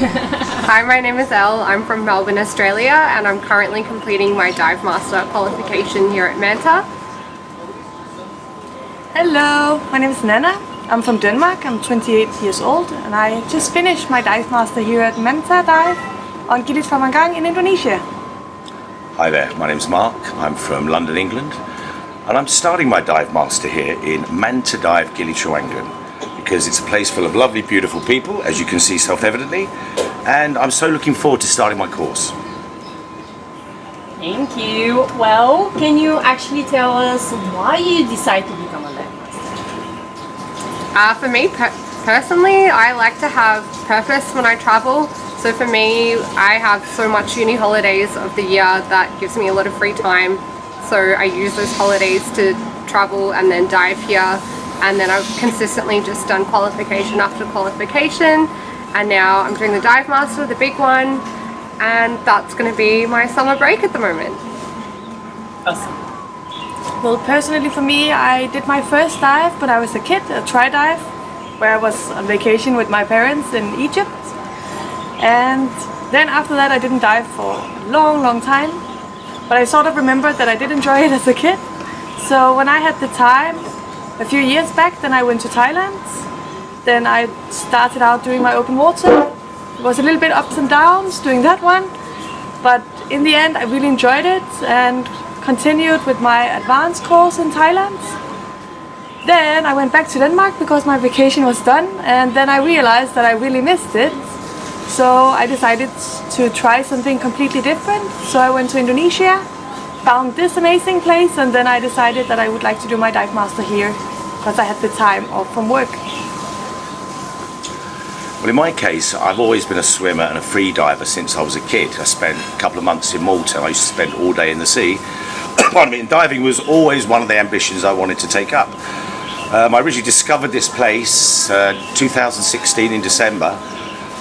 Hi, my name is Elle. I'm from Melbourne, Australia, and I'm currently completing my Dive Master qualification here at Manta. Hello, my name is Nana. I'm from Denmark. I'm 28 years old and I just finished my Dive Master here at Manta Dive on Gili Trawangan in Indonesia. Hi there, my name's Mark. I'm from London, England, and I'm starting my Dive Master here in Manta Dive Gili Trawangan because it's a place full of lovely, beautiful people, as you can see self-evidently, and I'm so looking forward to starting my course. Thank you. Well, can you actually tell us why you decided to become a Dive Master? For me personally, I like to have purpose when I travel. So for me, I have so much uni holidays of the year that gives me a lot of free time. So I use those holidays to travel and then dive here. And then I've consistently just done qualification after qualification. And now I'm doing the Dive Master, the big one. And that's going to be my summer break at the moment. Awesome. Well, personally for me, I did my first dive when I was a kid, a tri-dive, where I was on vacation with my parents in Egypt. And then after that I didn't dive for a long time, but I sort of remembered that I did enjoy it as a kid. So when I had the time, a few years back, then I went to Thailand. Then I started out doing my open water. It was a little bit ups and downs doing that one, but in the end I really enjoyed it and continued with my advanced course in Thailand. Then I went back to Denmark because my vacation was done, and then I realized that I really missed it. So I decided to try something completely different. So I went to Indonesia, found this amazing place, and then I decided that I would like to do my Dive Master here because I had the time off from work. Well, in my case, I've always been a swimmer and a free diver since I was a kid. I spent a couple of months in Malta and I used to spend all day in the sea. Pardon me, and diving was always one of the ambitions I wanted to take up. I originally discovered this place 2016 in December.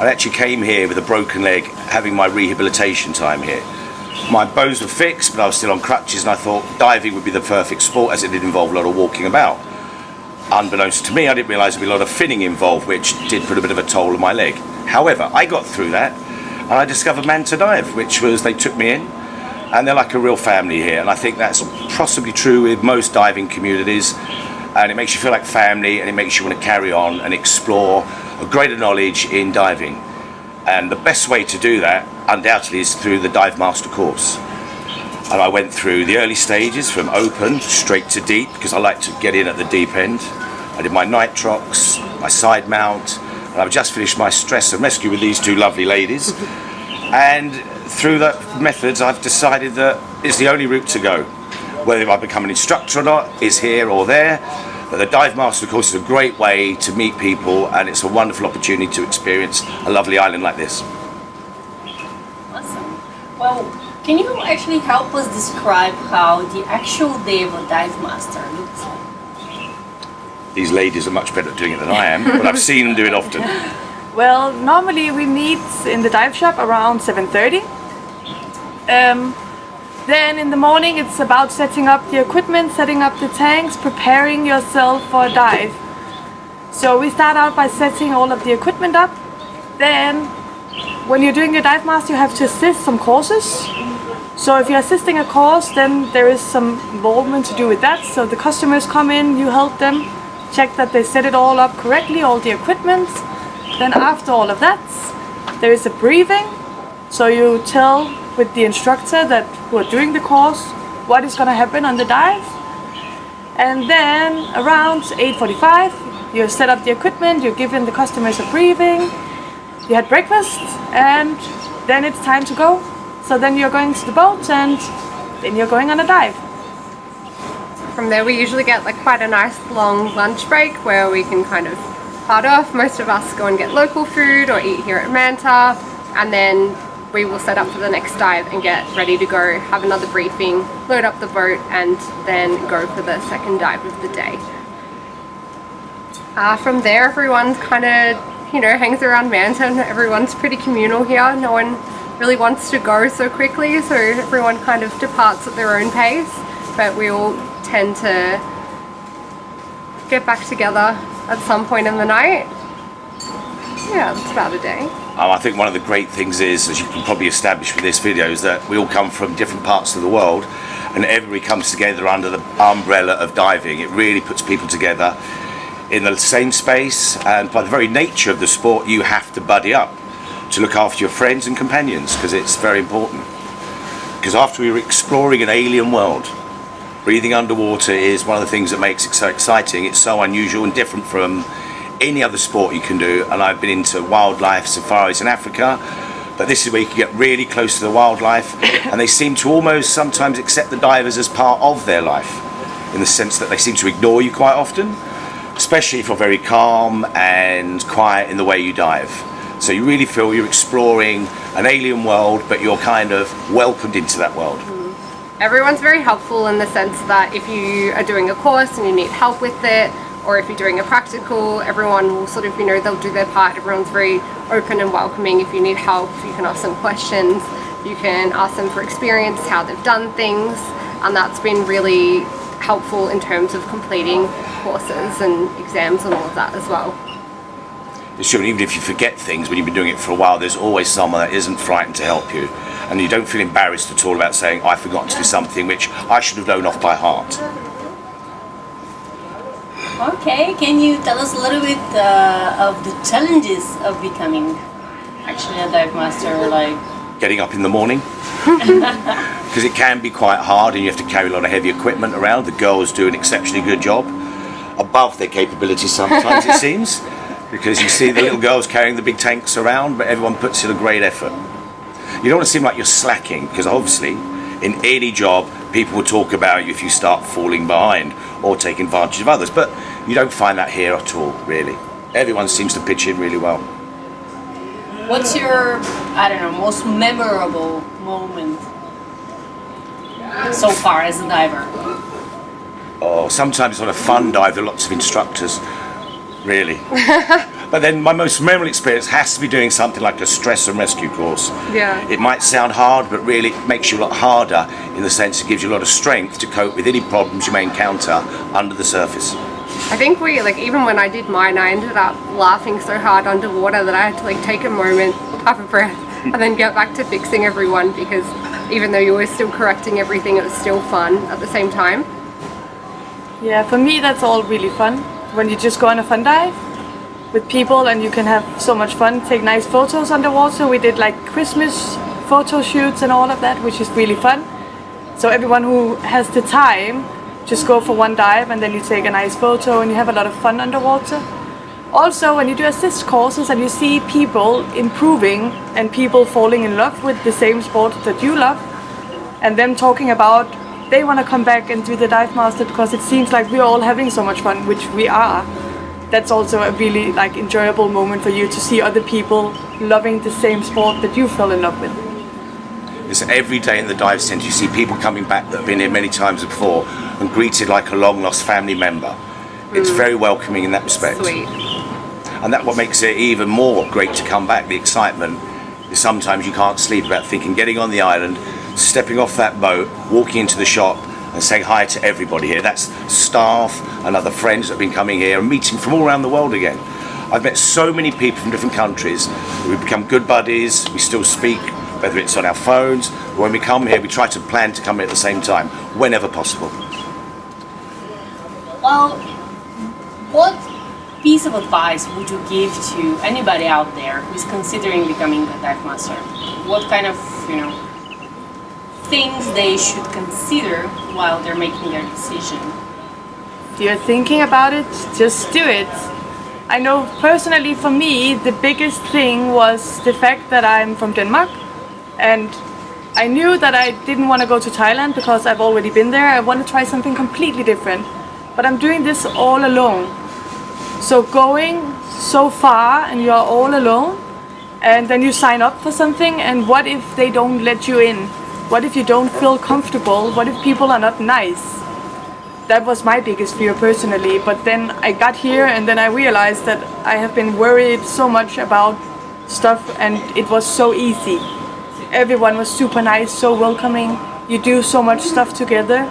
I actually came here with a broken leg, having my rehabilitation time here. My bones were fixed, but I was still on crutches, and I thought diving would be the perfect sport as it did involve a lot of walking about. Unbeknownst to me, I didn't realise there'd be a lot of finning involved, which did put a bit of a toll on my leg. However, I got through that, and I discovered Manta Dive, which was, they took me in, and they're like a real family here, and I think that's possibly true with most diving communities, and it makes you feel like family, and it makes you want to carry on and explore a greater knowledge in diving. And the best way to do that, undoubtedly, is through the Dive Master course. And I went through the early stages from open straight to deep because I like to get in at the deep end. I did my nitrox, my side mount, and I've just finished my stress and rescue with these two lovely ladies. And through that methods, I've decided that it's the only route to go. Whether I become an instructor or not is here or there, but the Dive Master course is a great way to meet people, and it's a wonderful opportunity to experience a lovely island like this. Awesome. Well, can you actually help us describe how the actual day of a Dive Master looks like? These ladies are much better at doing it than I am, but I've seen them do it often. Well, normally we meet in the dive shop around 7:30. Then in the morning it's about setting up the equipment, setting up the tanks, preparing yourself for a dive. So we start out by setting all of the equipment up. Then when you're doing your Dive Master, you have to assist some courses. So if you're assisting a course, then there is some involvement to do with that. So the customers come in, you help them, check that they set it all up correctly, all the equipment. Then after all of that, there is a briefing. So you tell with the instructor that who are doing the course what is going to happen on the dive. And then around 8:45, you set up the equipment, you're giving the customers a briefing, you had breakfast, and then it's time to go. So then you're going to the boat and then you're going on a dive. From there we usually get like quite a nice long lunch break where we can kind of part off. Most of us go and get local food or eat here at Manta, and then we will set up for the next dive and get ready to go, have another briefing, load up the boat, and then go for the second dive of the day. From there everyone kind of, hangs around Manta, and everyone's pretty communal here. No one really wants to go so quickly, so everyone kind of departs at their own pace, but we all tend to get back together at some point in the night. Yeah, that's about a day. I think one of the great things is, as you can probably establish with this video, is that we all come from different parts of the world and everybody comes together under the umbrella of diving. It really puts people together in the same space, and by the very nature of the sport you have to buddy up to look after your friends and companions, because it's very important. Because after we were exploring an alien world, breathing underwater is one of the things that makes it so exciting. It's so unusual and different from any other sport you can do, and I've been into wildlife safaris in Africa, but this is where you can get really close to the wildlife, and they seem to almost sometimes accept the divers as part of their life, in the sense that they seem to ignore you quite often, especially if you're very calm and quiet in the way you dive. So you really feel you're exploring an alien world, but you're kind of welcomed into that world. Everyone's very helpful in the sense that if you are doing a course and you need help with it, or if you're doing a practical, everyone will sort of, they'll do their part. Everyone's very open and welcoming. If you need help, you can ask them questions, you can ask them for experience, how they've done things, and that's been really helpful in terms of completing courses and exams and all of that as well. It's true, and even if you forget things when you've been doing it for a while, there's always someone that isn't frightened to help you, and you don't feel embarrassed at all about saying, I forgot to do something which I should have known off by heart. Okay, can you tell us a little bit of the challenges of becoming actually a dive master? Like Getting up in the morning, because it can be quite hard and you have to carry a lot of heavy equipment around. The girls do an exceptionally good job, above their capabilities sometimes it seems, because you see the little girls carrying the big tanks around, but everyone puts in a great effort. You don't want to seem like you're slacking, because obviously in any job people will talk about you if you start falling behind or taking advantage of others, but you don't find that here at all, really. Everyone seems to pitch in really well. what's your, I don't know, most memorable moment so far as a diver? Oh, sometimes on a fun dive there are lots of instructors, really. But then my most memorable experience has to be doing something like a stress and rescue course. Yeah. It might sound hard, but really it makes you a lot harder in the sense it gives you a lot of strength to cope with any problems you may encounter under the surface. I think even when I did mine, I ended up laughing so hard underwater that I had to take a moment, have a breath, and then get back to fixing everyone, because even though you were still correcting everything, it was still fun at the same time. Yeah, for me that's all really fun. When you just go on a fun dive with people and you can have so much fun, take nice photos underwater. We did Christmas photo shoots and all of that, which is really fun. So everyone who has the time, just go for one dive and then you take a nice photo and you have a lot of fun underwater. Also, when you do assist courses and you see people improving and people falling in love with the same sport that you love, and them talking about they want to come back and do the dive master because it seems like we're all having so much fun, which we are. That's also a really enjoyable moment for you to see other people loving the same sport that you fell in love with. It's every day in the dive centre you see people coming back that have been here many times before and greeted like a long lost family member. It's very welcoming in that respect. Sweet. And that's what makes it even more great to come back. The excitement is sometimes you can't sleep about thinking, getting on the island, stepping off that boat, walking into the shop and saying hi to everybody here. That's staff and other friends that have been coming here and meeting from all around the world again. I've met so many people from different countries. We've become good buddies. We still speak, whether it's on our phones or when we come here, we try to plan to come here at the same time, whenever possible. Well, what piece of advice would you give to anybody out there who's considering becoming a dive master? What kind of, things they should consider while they're making their decision? If you're thinking about it, just do it. I know personally for me, the biggest thing was the fact that I'm from Denmark, and I knew that I didn't want to go to Thailand because I've already been there. I want to try something completely different, but I'm doing this all alone. So going so far and you're all alone, and then you sign up for something, and what if they don't let you in? What if you don't feel comfortable? What if people are not nice? That was my biggest fear personally, but then I got here and then I realized that I have been worried so much about stuff, and it was so easy. Everyone was super nice, so welcoming. You do so much stuff together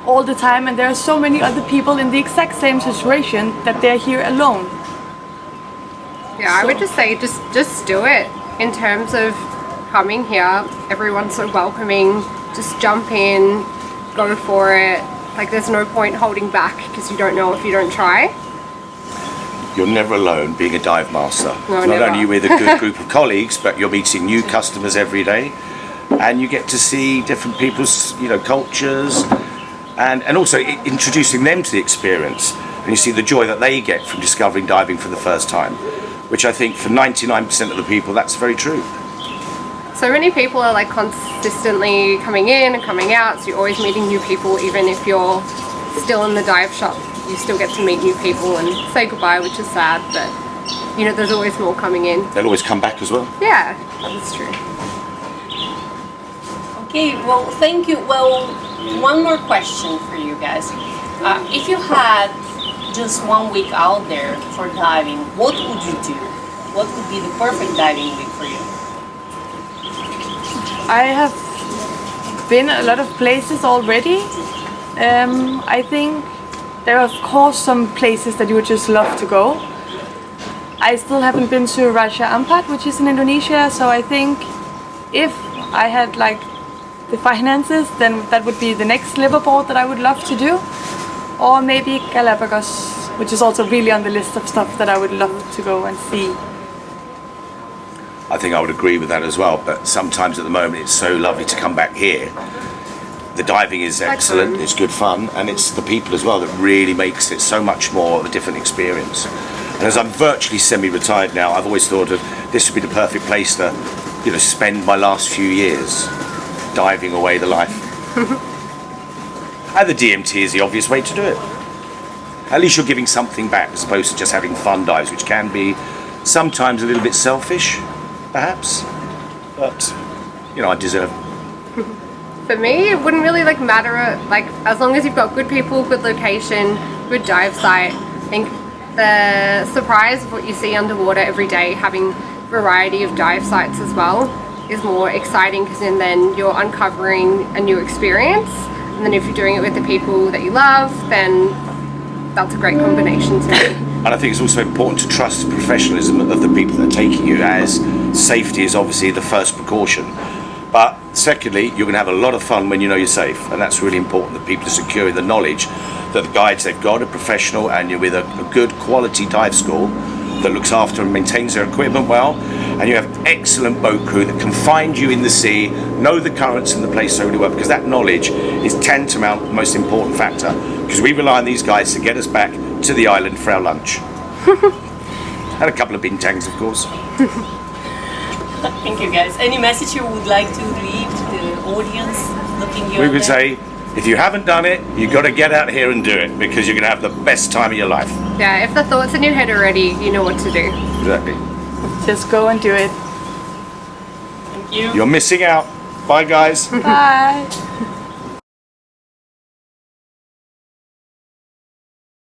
all the time, and there are so many other people in the exact same situation that they're here alone. Yeah, I would just say just do it. In terms of coming here, everyone's so welcoming. Just jump in, go for it. Like there's no point holding back because you don't know if you don't try. You're never alone being a dive master. No, Not never. only are you with a good group of colleagues, but you're meeting new customers every day, and you get to see different people's, cultures, and also introducing them to the experience. And you see the joy that they get from discovering diving for the first time, which I think for 99% of the people, that's very true. So many people are like consistently coming in and coming out, so you're always meeting new people. Even if you're still in the dive shop, you still get to meet new people and say goodbye, which is sad, but there's always more coming in. They'll always come back as well. Yeah, that's true. Okay, well, thank you. Well, one more question for you guys. If you had just 1 week out there for diving, what would you do? What would be the perfect diving week for you? I have been a lot of places already. I think there are of course some places that you would just love to go. I still haven't been to Raja Ampat, which is in Indonesia, so I think if I had like the finances, then that would be the next liveaboard that I would love to do. Or maybe Galapagos, which is also really on the list of stuff that I would love to go and see. I think I would agree with that as well, but sometimes at the moment it's so lovely to come back here. The diving is excellent, it's good fun, and it's the people as well that really makes it so much more of a different experience. And as I'm virtually semi-retired now, I've always thought of this would be the perfect place to, spend my last few years diving away the life. And the DMT is the obvious way to do it. At least you're giving something back as opposed to just having fun dives, which can be sometimes a little bit selfish, perhaps. But, I deserve it. For me, it wouldn't really matter, as long as you've got good people, good location, good dive site. I think the surprise of what you see underwater every day, having variety of dive sites as well, is more exciting because then you're uncovering a new experience. And then if you're doing it with the people that you love, then that's a great combination to me. And I think it's also important to trust the professionalism of the people that are taking you, as safety is obviously the first precaution. But secondly, you're going to have a lot of fun when you know you're safe, and that's really important, that people are securing the knowledge that the guides they've got are professional, and you're with a good quality dive school that looks after and maintains their equipment well, and you have excellent boat crew that can find you in the sea, know the currents and the place so really well, because that knowledge is tantamount the most important factor, because we rely on these guys to get us back to the island for our lunch. And a couple of bintangs, of course. Thank you, guys. Any message you would like to leave to the audience looking you We out would there? say, if you haven't done it, you've got to get out here and do it, because you're going to have the best time of your life. Yeah, if the thoughts in your head are ready, you know what to do. Exactly. Just go and do it. Thank you. You're missing out. Bye, guys. Bye.